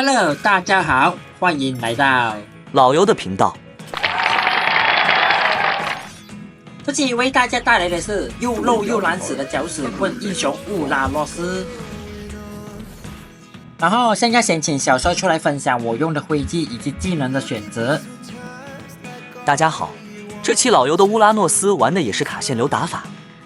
Hello， 大家好，欢迎来到老游的频道。这期为大家带来的是又肉又难死的搅屎棍英雄乌拉诺斯。然后现在先请小帅出来分享我用的徽记以及技能的选择。大家好，这期老游的乌拉诺斯玩的也是卡线流打法。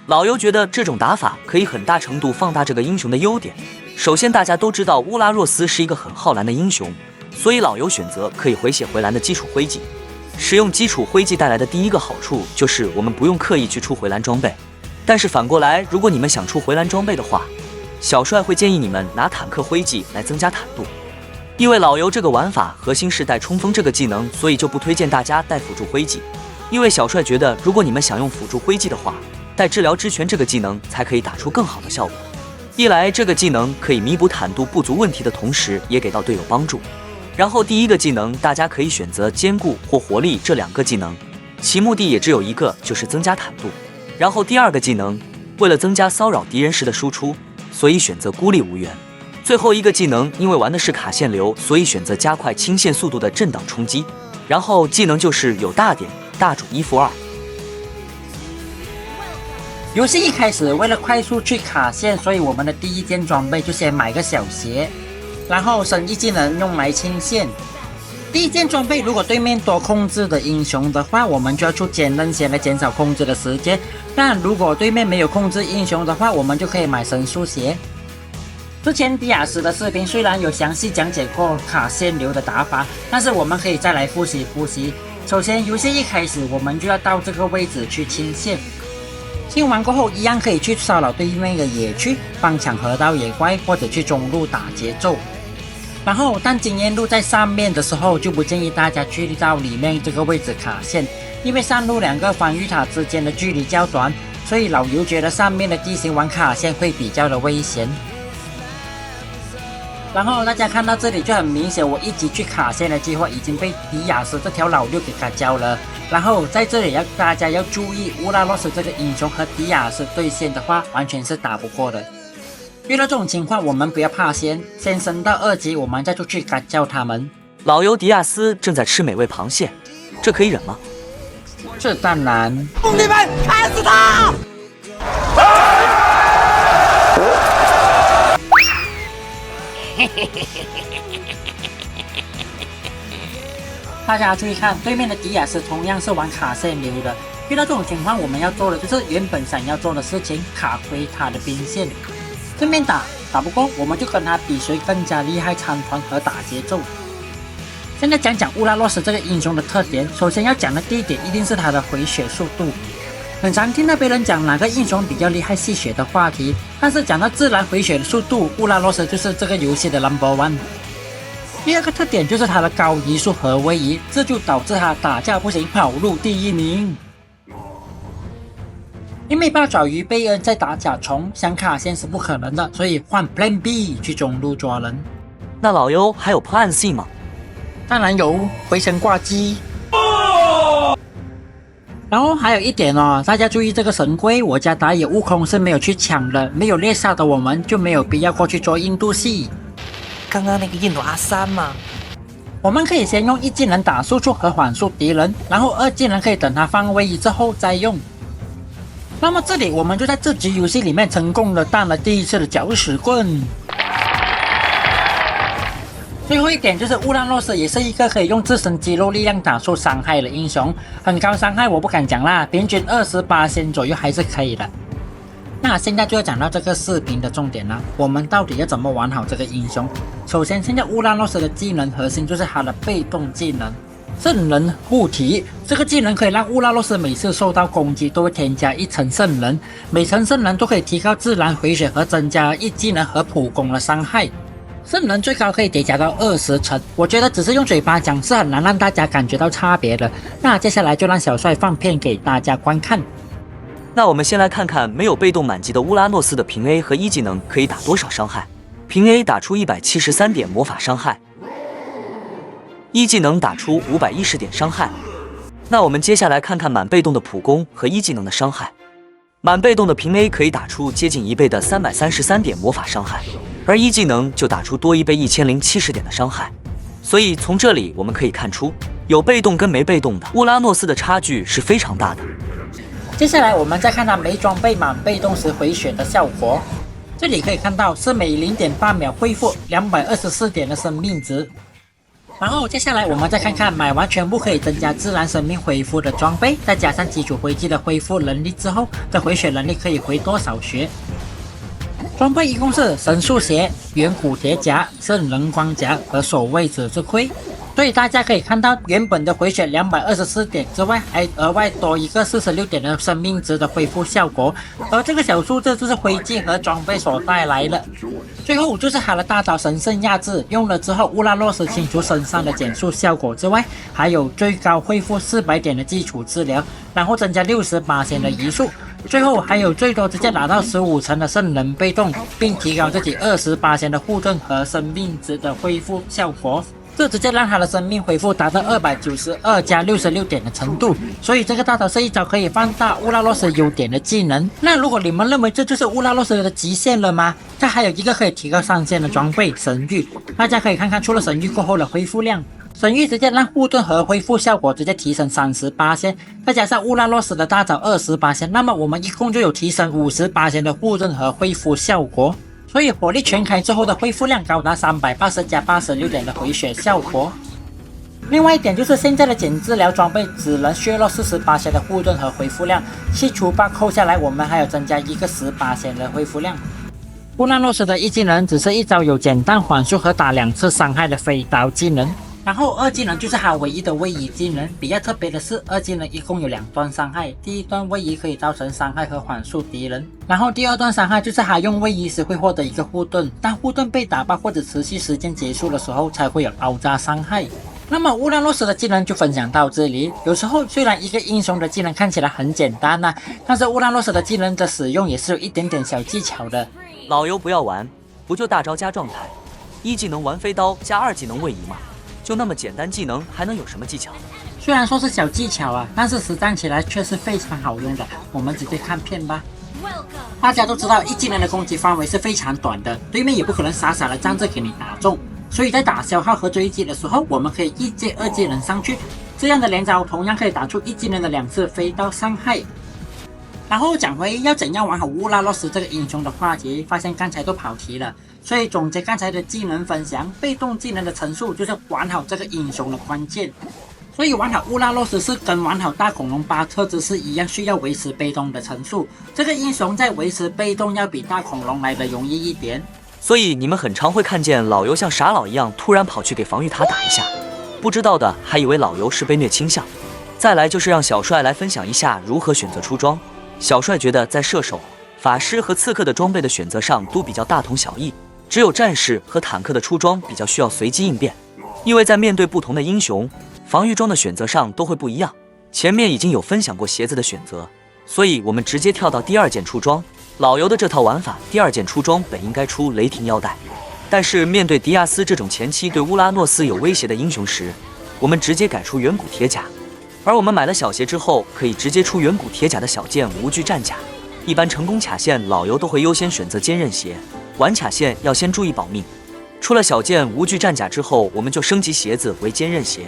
老游觉得这种打法可以很大程度放大这个英雄的优点。首先，大家都知道乌拉诺斯是一个很耗蓝的英雄，所以老游选择可以回血回蓝的基础徽记。使用基础徽记带来的第一个好处就是我们不用刻意去出回蓝装备。但是反过来，如果你们想出回蓝装备的话，小帅会建议你们拿坦克徽记来增加坦度。因为老游这个玩法核心是带冲锋这个技能，所以就不推荐大家带辅助徽记。因为小帅觉得，如果你们想用辅助徽记的话，带治疗之拳这个技能才可以打出更好的效果。一来这个技能可以弥补坦度不足问题的同时，也给到队友帮助。然后第一个技能大家可以选择坚固或活力这两个技能，其目的也只有一个，就是增加坦度。然后第二个技能为了增加骚扰敌人时的输出，所以选择孤立无援。最后一个技能因为玩的是卡线流，所以选择加快清线速度的震荡冲击。然后技能就是有大点大主1负2。游戏一开始为了快速去卡线，所以我们的第一件装备就先买个小鞋，然后升一技能用来清线。第一件装备如果对面多控制的英雄的话，我们就要出坚韧鞋来减少控制的时间，但如果对面没有控制英雄的话，我们就可以买神速鞋。之前迪亚斯的视频虽然有详细讲解过卡线流的打法，但是我们可以再来复习。首先游戏一开始我们就要到这个位置去清线，清完过后一样可以去骚扰对面的野区，帮抢河道野怪，或者去中路打节奏。然后当经验路在上面的时候，就不建议大家去到里面这个位置卡线，因为上路两个防御塔之间的距离较短，所以老游觉得上面的地形玩卡线会比较的危险。然后大家看到这里就很明显，我一级去卡线的计划已经被迪亚斯这条老六给卡焦了。然后在这里大家要注意，乌拉诺斯这个英雄和迪亚斯对线的话，完全是打不过的。遇到这种情况，我们不要怕先升到2级，我们再出去干掉他们。老游迪亚斯正在吃美味螃蟹，这可以忍吗？这当然。兄弟们，砍死他！大家注意看，对面的迪亚斯同样是玩卡线流的。遇到这种情况，我们要做的就是原本想要做的事情，卡回他的兵线。对面打不过，我们就跟他比谁更加厉害，参团和打节奏。现在讲乌拉诺斯这个英雄的特点，首先要讲的第一点一定是他的回血速度。很常听到别人讲哪个英雄比较厉害吸血的话题，但是讲到自然回血的速度，乌拉诺斯就是这个游戏的 No.1。第二个特点就是他的高移速和位移，这就导致他打架不行，跑路第1名。因为八爪鱼贝恩在打甲虫，想卡线是不可能的，所以换 Plan B 去中路抓人。那老游还有 Plan C 吗？当然有，回神挂机。然后还有一点哦，大家注意这个神龟，我家打野悟空是没有去抢的，没有猎杀的我们就没有必要过去做印度系。刚刚那个印度阿三吗？我们可以先用1技能打输出和缓速敌人，然后2技能可以等他放位移之后再用。那么这里我们就在这局游戏里面成功的当了第一次的搅屎棍。最后一点就是乌拉诺斯也是一个可以用自身肌肉力量打出伤害的英雄，很高伤害我不敢讲啦，平均28%左右还是可以的。那现在就要讲到这个视频的重点了，我们到底要怎么玩好这个英雄？首先，现在乌拉诺斯的技能核心就是他的被动技能圣人护体，这个技能可以让乌拉诺斯每次受到攻击都会添加1层圣人，每层圣人都可以提高自然回血和增加1技能和普攻的伤害。圣人最高可以叠加到20层，我觉得只是用嘴巴讲是很难让大家感觉到差别的。那接下来就让小帅放片给大家观看。那我们先来看看没有被动满级的乌拉诺斯的平 A 和1技能可以打多少伤害。平 A 打出173点魔法伤害，1技能打出510点伤害。那我们接下来看看满被动的普攻和1技能的伤害。满被动的平 A 可以打出接近1倍的333点魔法伤害，而一技能就打出多一倍1070点的伤害。所以从这里我们可以看出，有被动跟没被动的乌拉诺斯的差距是非常大的。接下来我们再看它没装备满被动时回血的效果。这里可以看到是每 0.8 秒恢复224点的生命值。然后接下来我们再看看买完全部可以增加自然生命恢复的装备，再加上基础回击的恢复能力之后，这回血能力可以回多少血？装备一共是神速鞋、远古铁甲、圣人光甲和守卫者之盔。所以大家可以看到，原本的回血224点之外，还额外多一个46点的生命值的恢复效果，而这个小数字就是灰烬和装备所带来的。最后就是他的大招神圣压制，用了之后乌拉诺斯清除身上的减速效果之外，还有最高恢复400点的基础治疗，然后增加68%的移速，最后还有最多直接拿到15层的圣人被动，并提高自己28%的护盾和生命值的恢复效果。这直接让他的生命恢复达到292加66点的程度，所以这个大招是一招可以放大乌拉诺斯优点的技能。那如果你们认为这就是乌拉诺斯的极限了吗？它还有一个可以提高上限的装备神域，大家可以看看除了神域过后的恢复量，神域直接让护盾和恢复效果直接提升38%，再加上乌拉诺斯的大招28%，那么我们一共就有提升58%的护盾和恢复效果。所以火力全开之后的恢复量高达380加86点的回血效果。另外一点就是现在的减治疗装备只能削弱48%的护盾和恢复量，去除8扣下来，我们还有增加一个18%的恢复量。乌拉诺斯的一技能只是一招有简单缓速和打2次伤害的飞刀技能。然后二技能就是他唯一的位移技能，比较特别的是二技能一共有2段伤害，第一段位移可以造成伤害和缓速敌人，然后第二段伤害就是他用位移时会获得一个护盾，当护盾被打爆或者持续时间结束的时候才会有爆炸伤害。那么乌拉诺斯的技能就分享到这里，有时候虽然一个英雄的技能看起来很简单但是乌拉诺斯的技能的使用也是有一点点小技巧的。老油不要玩，不就大招加状态，一技能玩飞刀加2技能位移吗？就那么简单技能还能有什么技巧？虽然说是小技巧但是实战起来却是非常好用的，我们直接看片吧。大家都知道一技能的攻击范围是非常短的，对面也不可能傻傻的站着给你打中，所以在打消耗和追击的时候，我们可以一接2技能上去，这样的连招同样可以打出一技能的2次飞刀伤害。然后讲回要怎样玩好乌拉诺斯这个英雄的话题，发现刚才都跑题了，所以总结刚才的技能分享，被动技能的陈述就是玩好这个英雄的关键。所以玩好乌拉诺斯是跟玩好大恐龙巴特兹是一样，需要维持被动的陈述。这个英雄在维持被动要比大恐龙来的容易一点。所以你们很常会看见老油像傻佬一样突然跑去给防御塔打一下，不知道的还以为老油是被虐倾向。再来就是让小帅来分享一下如何选择出装。小帅觉得在射手、法师和刺客的装备的选择上都比较大同小异，只有战士和坦克的出装比较需要随机应变，因为在面对不同的英雄，防御装的选择上都会不一样。前面已经有分享过鞋子的选择，所以我们直接跳到第2件出装。老油的这套玩法，第2件出装本应该出雷霆腰带，但是面对迪亚斯这种前期对乌拉诺斯有威胁的英雄时，我们直接改出远古铁甲。而我们买了小鞋之后，可以直接出远古铁甲的小剑无惧战甲。一般成功卡线，老油都会优先选择坚韧鞋，玩卡线要先注意保命。出了小剑无惧战甲之后，我们就升级鞋子为坚韧鞋。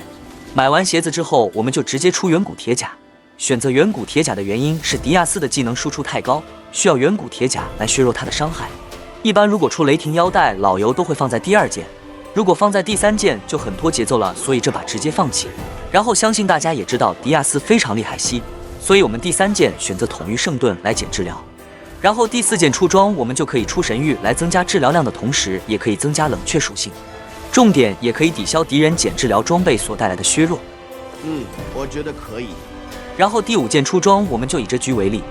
买完鞋子之后，我们就直接出远古铁甲。选择远古铁甲的原因是迪亚斯的技能输出太高，需要远古铁甲来削弱他的伤害。一般如果出雷霆腰带，老油都会放在第2件，如果放在第3件就很拖节奏了，所以这把直接放弃。然后相信大家也知道迪亚斯非常厉害所以我们第3件选择统御圣盾来减治疗。然后第4件出装，我们就可以出神域来增加治疗量的同时，也可以增加冷却属性，重点也可以抵消敌人减治疗装备所带来的削弱。我觉得可以。然后第5件出装，我们就以这局为例，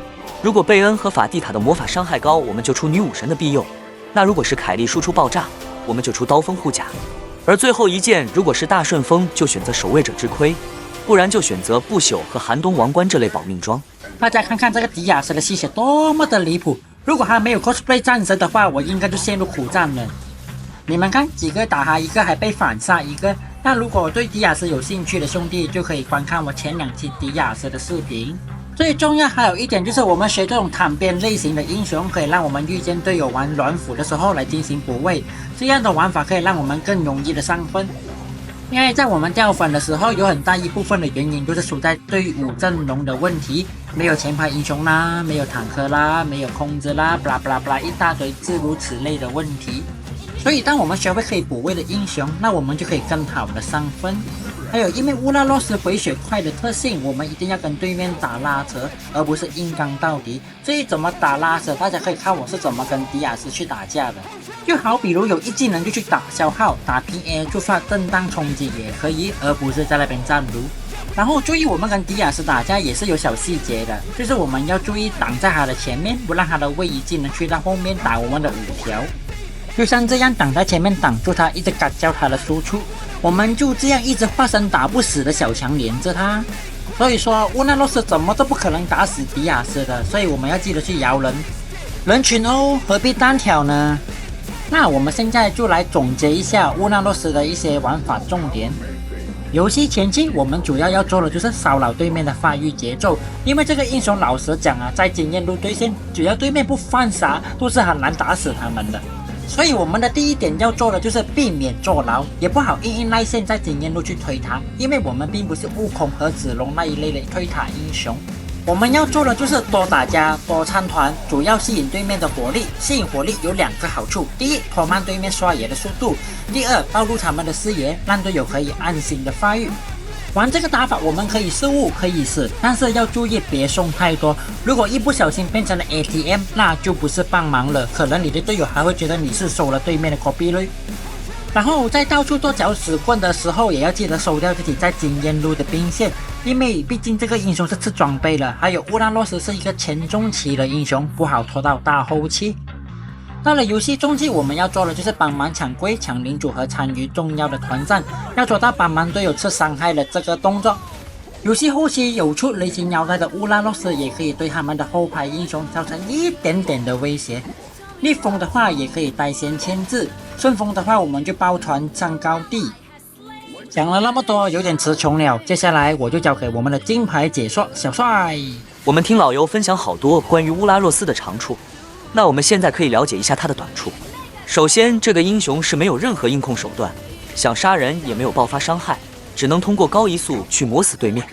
如果贝恩和法蒂塔的魔法伤害高，我们就出女武神的庇佑；那如果是凯莉输出爆炸，我们就出刀锋护甲。而最后一件如果是大顺风，就选择守卫者之盔，不然就选择不朽和寒冬王冠这类保命装。大家看看这个迪亚斯的吸血多么的离谱，如果他没有 cosplay 战神的话，我应该就陷入苦战了。你们看，几个打他一个还被反杀一个。那如果对迪亚斯有兴趣的兄弟，就可以观看我前2期迪亚斯的视频。最重要还有一点就是，我们学这种坦边类型的英雄，可以让我们遇见队友玩软辅的时候来进行补位，这样的玩法可以让我们更容易的上分。因为在我们掉粉的时候，有很大一部分的原因就是出在队伍阵容的问题，没有前排英雄啦，没有坦克啦，没有控制啦，blah blah blah一大堆诸如此类的问题。所以当我们学会可以补位的英雄，那我们就可以更好的上分。还有因为乌拉诺斯回血快的特性，我们一定要跟对面打拉扯，而不是硬刚到底。至于怎么打拉扯，大家可以看我是怎么跟迪亚斯去打架的。就好比如有一技能就去打消耗，打 PA 就算震荡冲击也可以，而不是在那边站撸。然后注意我们跟迪亚斯打架也是有小细节的，就是我们要注意挡在他的前面，不让他的位移技能去到后面打我们的5条。就像这样挡在前面挡住他，一直嘎叫他的输出，我们就这样一直化身打不死的小强连着他。所以说乌纳洛斯怎么都不可能打死迪亚斯的，所以我们要记得去摇人。人群哦，何必单挑呢？那我们现在就来总结一下乌纳洛斯的一些玩法重点。游戏前期我们主要做的就是骚扰对面的发育节奏，因为这个英雄老实讲啊，在经验路对线，只要对面不犯傻，都是很难打死他们的。所以我们的第一点要做的就是避免坐牢，也不好硬赖线在经验路去推塔，因为我们并不是悟空和子龙那一类的推塔英雄。我们要做的就是多打架多参团，主要吸引对面的火力。吸引火力有2个好处：第一，拖慢对面刷野的速度；第二，暴露他们的视野，让队友可以安心的发育。玩这个打法我们可以失误可以死，但是要注意别送太多，如果一不小心变成了 ATM， 那就不是帮忙了，可能你的队友还会觉得你是收了对面的 copy 率。然后在到处做搅屎棍的时候，也要记得收掉自己在经验路的兵线，因为毕竟这个英雄是吃装备了，还有乌拉诺斯是一个前中期的英雄，不好拖到大后期。到了游戏中期，我们要做的就是帮忙抢龟、抢领主和参与重要的团战，要做到帮忙队友吃伤害的这个动作。游戏后期有出雷霆腰带的乌拉诺斯，也可以对他们的后排英雄造成一点点的威胁。逆风的话也可以带先牵制，顺风的话我们就抱团上高地。讲了那么多，有点词穷了，接下来我就交给我们的金牌解说小帅。我们听老尤分享好多关于乌拉诺斯的长处，那我们现在可以了解一下他的短处。首先，这个英雄是没有任何硬控手段，想杀人也没有爆发伤害，只能通过高移速去磨死对面。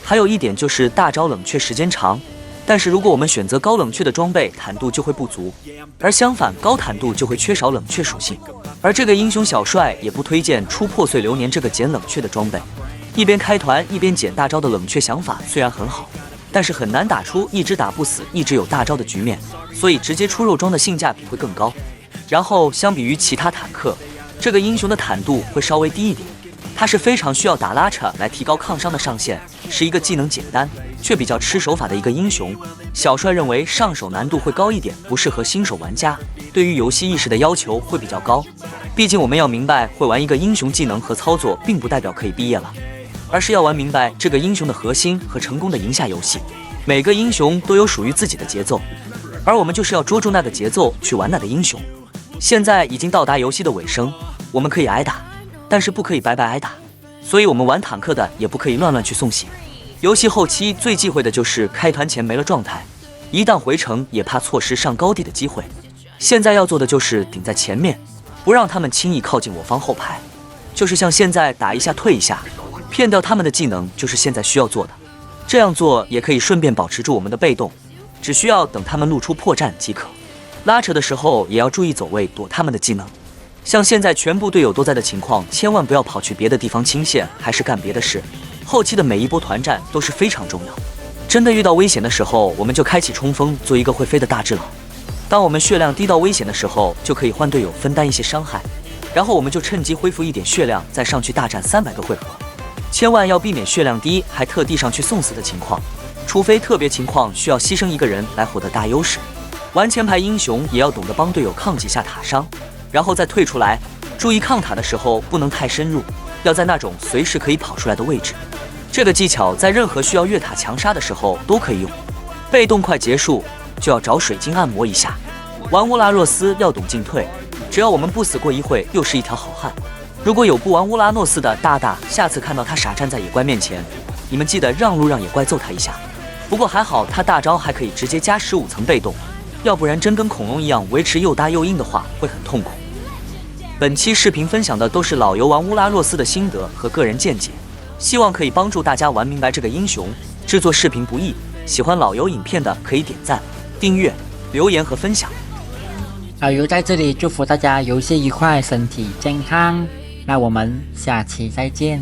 还有一点就是大招冷却时间长，但是如果我们选择高冷却的装备，坦度就会不足，而相反高坦度就会缺少冷却属性。而这个英雄小帅也不推荐出破碎流年这个减冷却的装备，一边开团一边减大招的冷却想法虽然很好，但是很难打出一直打不死一直有大招的局面，所以直接出肉装的性价比会更高。然后相比于其他坦克，这个英雄的坦度会稍微低一点，它是非常需要打拉扯来提高抗伤的上限，是一个技能简单却比较吃手法的一个英雄。小帅认为上手难度会高一点，不适合新手玩家，对于游戏意识的要求会比较高。毕竟我们要明白，会玩一个英雄技能和操作并不代表可以毕业了，而是要玩明白这个英雄的核心和成功的赢下游戏。每个英雄都有属于自己的节奏，而我们就是要捉住那个节奏去玩那个英雄。现在已经到达游戏的尾声，我们可以挨打，但是不可以白白挨打，所以我们玩坦克的也不可以乱去送血。游戏后期最忌讳的就是开团前没了状态，一旦回城也怕错失上高地的机会。现在要做的就是顶在前面，不让他们轻易靠近我方后排，就是像现在打一下退一下，骗掉他们的技能，就是现在需要做的。这样做也可以顺便保持住我们的被动，只需要等他们露出破绽即可。拉扯的时候也要注意走位，躲他们的技能。像现在全部队友都在的情况，千万不要跑去别的地方清线，还是干别的事。后期的每一波团战都是非常重要，真的遇到危险的时候，我们就开启冲锋，做一个会飞的大智佬。当我们血量低到危险的时候，就可以换队友分担一些伤害，然后我们就趁机恢复一点血量，再上去大战300个回合。千万要避免血量低还特地上去送死的情况，除非特别情况需要牺牲一个人来获得大优势。玩前排英雄也要懂得帮队友抗几下塔伤，然后再退出来。注意抗塔的时候不能太深入，要在那种随时可以跑出来的位置。这个技巧在任何需要越塔强杀的时候都可以用。被动快结束就要找水晶按摩一下。玩乌拉诺斯要懂进退，只要我们不死过一会，又是一条好汉。如果有不玩乌拉诺斯的大大，下次看到他傻站在野怪面前，你们记得让路让野怪揍他一下。不过还好他大招还可以直接加15层被动，要不然真跟恐龙一样维持又大又硬的话会很痛苦。本期视频分享的都是老游玩乌拉诺斯的心得和个人见解，希望可以帮助大家玩明白这个英雄。制作视频不易，喜欢老游影片的可以点赞、订阅、留言和分享。老游在这里祝福大家游戏愉快，身体健康。那我们下期再见。